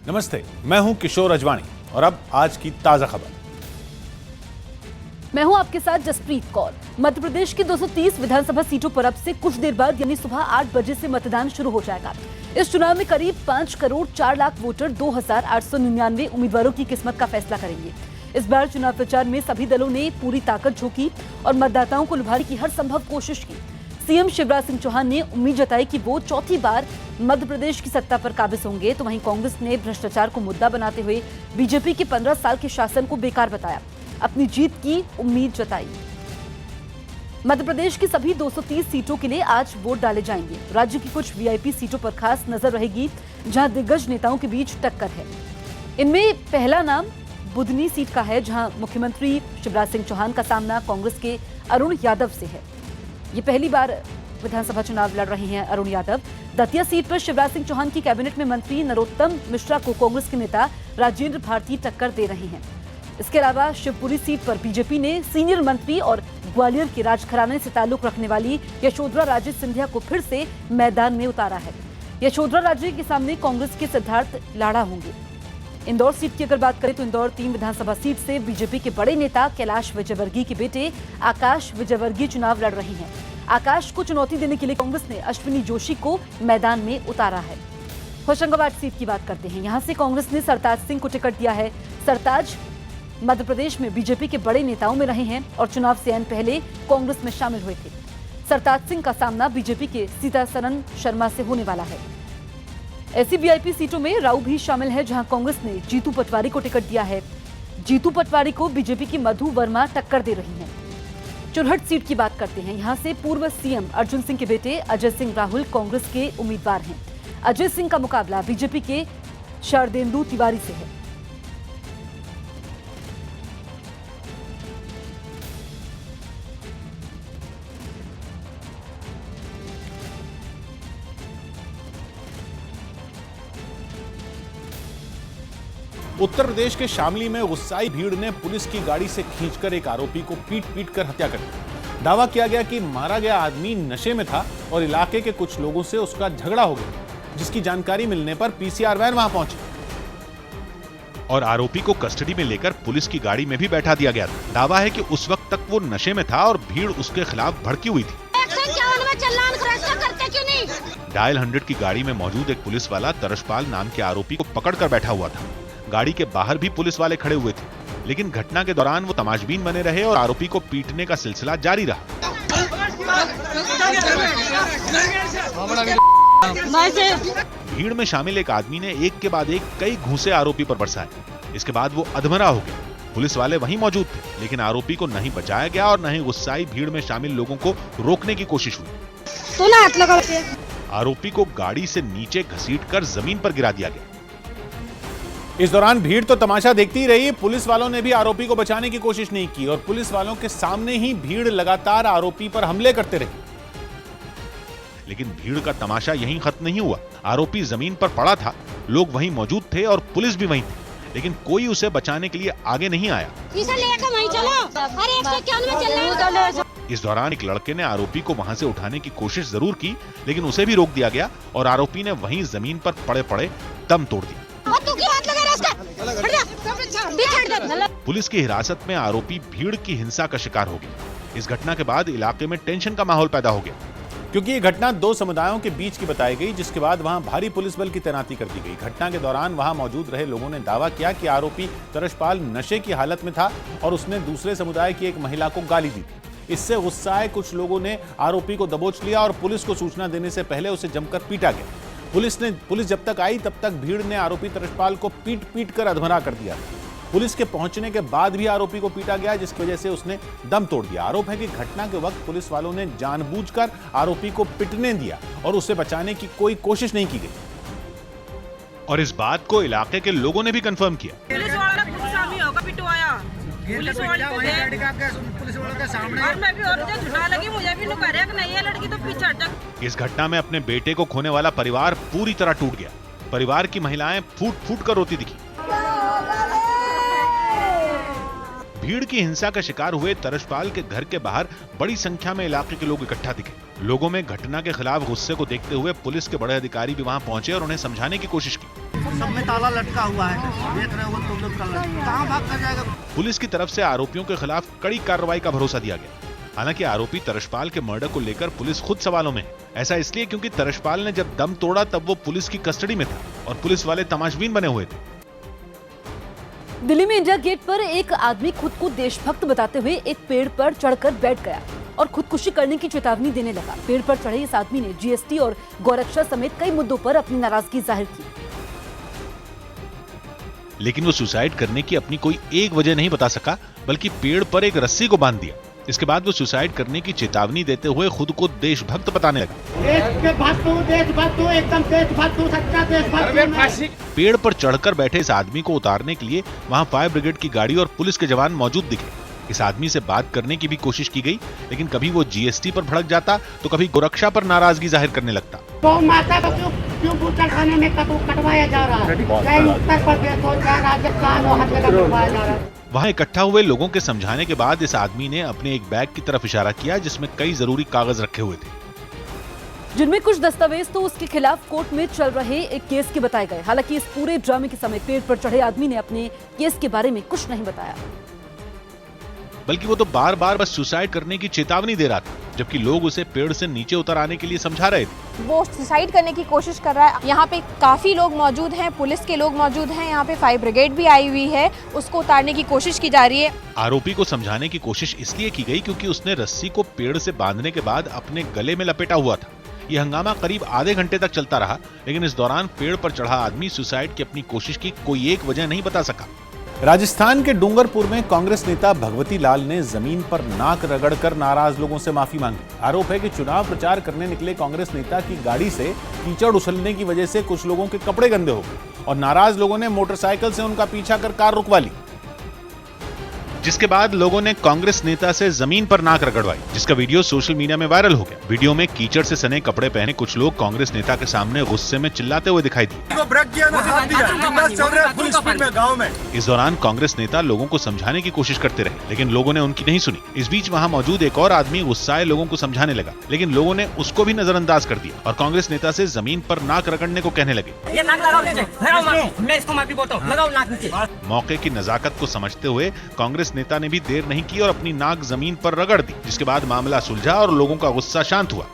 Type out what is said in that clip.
नमस्ते, मैं हूं किशोर अजवाणी और अब आज की ताजा खबर। मैं हूं आपके साथ जसप्रीत कौर। मध्य प्रदेश की 230 विधानसभा सीटों पर अब से कुछ देर बाद यानी सुबह 8 बजे से मतदान शुरू हो जाएगा। इस चुनाव में करीब 5 करोड़ 4 लाख वोटर 2,899 उम्मीदवारों की किस्मत का फैसला करेंगे। इस बार चुनाव प्रचार में सभी दलों ने पूरी ताकत झोंकी और मतदाताओं को लुभाने की हर संभव कोशिश की। सीएम शिवराज सिंह चौहान ने उम्मीद जताई कि वो चौथी बार मध्य प्रदेश की सत्ता पर काबिज होंगे, तो वहीं कांग्रेस ने भ्रष्टाचार को मुद्दा बनाते हुए बीजेपी के 15 साल के शासन को बेकार बताया, अपनी जीत की उम्मीद जताई। मध्य प्रदेश की सभी 230 सीटों के लिए आज वोट डाले जाएंगे। राज्य की कुछ वीआईपी सीटों पर खास नजर रहेगी, जहां दिग्गज नेताओं के बीच टक्कर है। इनमें पहला नाम बुधनी सीट का है, जहां मुख्यमंत्री शिवराज सिंह चौहान का सामना कांग्रेस के अरुण यादव से है। ये पहली बार विधानसभा चुनाव लड़ रहे हैं अरुण यादव। दतिया सीट पर शिवराज सिंह चौहान की कैबिनेट में मंत्री नरोत्तम मिश्रा को कांग्रेस के नेता राजेंद्र भारती टक्कर दे रहे हैं। इसके अलावा शिवपुरी सीट पर बीजेपी ने सीनियर मंत्री और ग्वालियर के राजघराने से ताल्लुक रखने वाली यशोधरा राजे सिंधिया को फिर से मैदान में उतारा है। यशोधरा राजे के सामने कांग्रेस के सिद्धार्थ लाड़ा होंगे। इंदौर सीट की अगर बात करें तो इंदौर 3 विधानसभा सीट से बीजेपी के बड़े नेता कैलाश विजयवर्गीय के बेटे आकाश विजयवर्गीय चुनाव लड़ रहे हैं। आकाश को चुनौती देने के लिए कांग्रेस ने अश्विनी जोशी को मैदान में उतारा है। होशंगाबाद सीट की बात करते हैं। यहां से कांग्रेस ने सरताज सिंह को टिकट दिया है। सरताज मध्य प्रदेश में बीजेपी के बड़े नेताओं में रहे हैं और चुनाव से ऐन पहले कांग्रेस में शामिल हुए थे। सरताज सिंह का सामना बीजेपी के सीतासरन शर्मा से होने वाला है। ऐसी वीआईपी सीटों में राऊ भी शामिल है, जहां कांग्रेस ने जीतू पटवारी को टिकट दिया है। जीतू पटवारी को बीजेपी की मधु वर्मा टक्कर दे रही हैं। चुरहट सीट की बात करते हैं। यहां से पूर्व सीएम अर्जुन सिंह के बेटे अजय सिंह राहुल कांग्रेस के उम्मीदवार हैं। अजय सिंह का मुकाबला बीजेपी के शारदेंदु तिवारी से है। उत्तर प्रदेश के शामली में गुस्साई भीड़ ने पुलिस की गाड़ी से खींचकर एक आरोपी को पीट कर हत्या कर दी। दावा किया गया कि मारा गया आदमी नशे में था और इलाके के कुछ लोगों से उसका झगड़ा हो गया, जिसकी जानकारी मिलने पर पीसीआर वैन वहां पहुंची और आरोपी को कस्टडी में लेकर पुलिस की गाड़ी में भी बैठा दिया गया था। दावा है कि उस वक्त तक वो नशे में था और भीड़ उसके खिलाफ भड़की हुई थी। डायल 100 की गाड़ी में मौजूद एक पुलिस वाला तरशपाल नाम के आरोपी को पकड़कर बैठा हुआ था। गाड़ी के बाहर भी पुलिस वाले खड़े हुए थे, लेकिन घटना के दौरान वो तमाशबीन बने रहे और आरोपी को पीटने का सिलसिला जारी रहा। भीड़ में शामिल एक आदमी ने एक के बाद एक कई घूंसे आरोपी पर बरसाए। इसके बाद वो अधमरा हो गया। पुलिस वाले वहीं मौजूद थे, लेकिन आरोपी को नहीं बचाया गया और न ही गुस्साई भीड़ में शामिल लोगों को रोकने की कोशिश हुई। आरोपी को गाड़ी से नीचे घसीटकर जमीन पर गिरा दिया गया। इस दौरान भीड़ तो तमाशा देखती ही रही। पुलिस वालों ने भी आरोपी को बचाने की कोशिश नहीं की और पुलिस वालों के सामने ही भीड़ लगातार आरोपी पर हमले करते रही। लेकिन भीड़ का तमाशा यहीं खत्म नहीं हुआ। आरोपी जमीन पर पड़ा था, लोग वहीं मौजूद थे और पुलिस भी वहीं थी, लेकिन कोई उसे बचाने के लिए आगे नहीं आया। इस दौरान एक लड़के ने आरोपी को वहां से उठाने की कोशिश जरूर की, लेकिन उसे भी रोक दिया गया और आरोपी ने वहीं जमीन पर पड़े पड़े दम तोड़ दिया। पुलिस की हिरासत में आरोपी भीड़ की हिंसा का शिकार हो गया। इस घटना के बाद इलाके में टेंशन का माहौल पैदा हो गया, क्योंकि ये घटना 2 समुदायों के बीच की बताई गई, जिसके बाद वहां भारी पुलिस बल की तैनाती कर दी गई। घटना के दौरान वहां मौजूद रहे लोगों ने दावा किया कि आरोपी तरशपाल नशे की हालत में था और उसने दूसरे समुदाय की एक महिला को गाली दी थी। इससे गुस्साए कुछ लोगों ने आरोपी को दबोच लिया और पुलिस को सूचना देने से पहले उसे जमकर पीटा गया। पुलिस जब तक आई तब तक भीड़ ने आरोपी तरशपाल को पीट कर अधमरा कर दिया। पुलिस के पहुंचने के बाद भी आरोपी को पीटा गया, जिसकी वजह से उसने दम तोड़ दिया। आरोप है कि घटना के वक्त पुलिस वालों ने जानबूझकर आरोपी को पिटने दिया और उसे बचाने की कोई कोशिश नहीं की गई। और इस बात को इलाके के लोगों ने भी कंफर्म किया। पुलिस वाला होगा पिटवाया, पुलिस वालों के सामने और मैं भी और जो झुटा लगी मुझे भी नुकारे कि नहीं है लड़की तो पीछे हट। इस घटना में अपने बेटे को खोने वाला परिवार पूरी तरह टूट गया। परिवार की महिलाएं फूट कर रोती दिखी। भीड़ की हिंसा का शिकार हुए तरशपाल के घर के बाहर बड़ी संख्या में इलाके के लोग इकट्ठा दिखे। लोगों में घटना के खिलाफ गुस्से को देखते हुए पुलिस के बड़े अधिकारी भी वहां पहुंचे और उन्हें समझाने की कोशिश की। सब में ताला लटका हुआ है, देख रहे हो तुम लोग, कहाँ भाग कर जाएगा। पुलिस की तरफ से आरोपियों के खिलाफ कड़ी कार्रवाई का भरोसा दिया गया। हालांकि आरोपी तरशपाल के मर्डर को लेकर पुलिस खुद सवालों में है। ऐसा इसलिए क्योंकि तरशपाल ने जब दम तोड़ा तब वो पुलिस की कस्टडी में था और पुलिस वाले तमाशबीन बने हुए थे। दिल्ली में इंडिया गेट पर एक आदमी खुद को देशभक्त बताते हुए एक पेड़ पर चढ़कर बैठ गया और खुदकुशी करने की चेतावनी देने लगा। पेड़ पर चढ़े इस आदमी ने जीएसटी और गौरक्षा समेत कई मुद्दों पर अपनी नाराजगी जाहिर की। लेकिन वो सुसाइड करने की अपनी कोई एक वजह नहीं बता सका, बल्कि पेड़ पर एक रस्सी को बांध दिया। इसके बाद वो सुसाइड करने की चेतावनी देते हुए खुद को देशभक्त बताने लगा। पेड़ पर चढ़कर बैठे इस आदमी को उतारने के लिए वहां फायर ब्रिगेड की गाड़ी और पुलिस के जवान मौजूद दिखे। इस आदमी से बात करने की भी कोशिश की गई, लेकिन कभी वो जीएसटी पर भड़क जाता तो कभी गोरक्षा पर नाराजगी जाहिर करने लगता। तो माता को क्यों बूटा खाने में कटवाया जा रहा है? चाहे उत्तर प्रदेश हो, चाहे राजस्थान हो, हर जगह कटवाया जा रहा है। वहां इकट्ठा हुए लोगों के समझाने के बाद इस आदमी ने अपने एक बैग की तरफ इशारा किया जिसमें कई जरूरी कागज रखे हुए थे, जिनमें कुछ दस्तावेज तो उसके खिलाफ कोर्ट में चल रहे एक केस के बताए गए। हालांकि इस पूरे ड्रामे के समय पेड़ पर चढ़े आदमी ने अपने केस के बारे में कुछ नहीं बताया, बल्कि वो तो बार बार बस सुसाइड करने की चेतावनी दे रहा था, जबकि लोग उसे पेड़ से नीचे उतर आने के लिए समझा रहे थे। वो सुसाइड करने की कोशिश कर रहा है। यहाँ पे काफी लोग मौजूद हैं, पुलिस के लोग मौजूद हैं, यहाँ पे फायर ब्रिगेड भी आई हुई है, उसको उतारने की कोशिश की जा रही है। आरोपी को समझाने की कोशिश इसलिए की गई क्योंकि उसने रस्सी को पेड़ से बांधने के बाद अपने गले में लपेटा हुआ था। ये हंगामा करीब आधे घंटे तक चलता रहा, लेकिन इस दौरान पेड़ पर चढ़ा आदमी सुसाइड की अपनी कोशिश की कोई एक वजह नहीं बता सका। राजस्थान के डूंगरपुर में कांग्रेस नेता भगवती लाल ने जमीन पर नाक रगड़कर नाराज लोगों से माफी मांगी। आरोप है कि चुनाव प्रचार करने निकले कांग्रेस नेता की गाड़ी से कीचड़ उछलने की वजह से कुछ लोगों के कपड़े गंदे हो गए और नाराज लोगों ने मोटरसाइकिल से उनका पीछा कर कार रुकवा ली, जिसके बाद लोगों ने कांग्रेस नेता से जमीन पर नाक रगड़वाई, जिसका वीडियो सोशल मीडिया में वायरल हो गया। वीडियो में कीचड़ से सने कपड़े पहने कुछ लोग कांग्रेस नेता के सामने गुस्से में चिल्लाते हुए दिखाई दिए। इस दौरान कांग्रेस नेता लोगों को समझाने की कोशिश करते रहे, लेकिन लोगों ने उनकी नहीं सुनी। इस बीच वहां मौजूद एक और आदमी गुस्साए लोगों को समझाने लगा, लेकिन लोगों ने उसको भी नजरअंदाज कर दिया और कांग्रेस नेता से जमीन पर नाक रगड़ने को कहने लगे। मौके की नजाकत को समझते हुए कांग्रेस नेता ने भी देर नहीं की और अपनी नाक जमीन पर रगड़ दी, जिसके बाद मामला सुलझा और लोगों का गुस्सा शांत हुआ।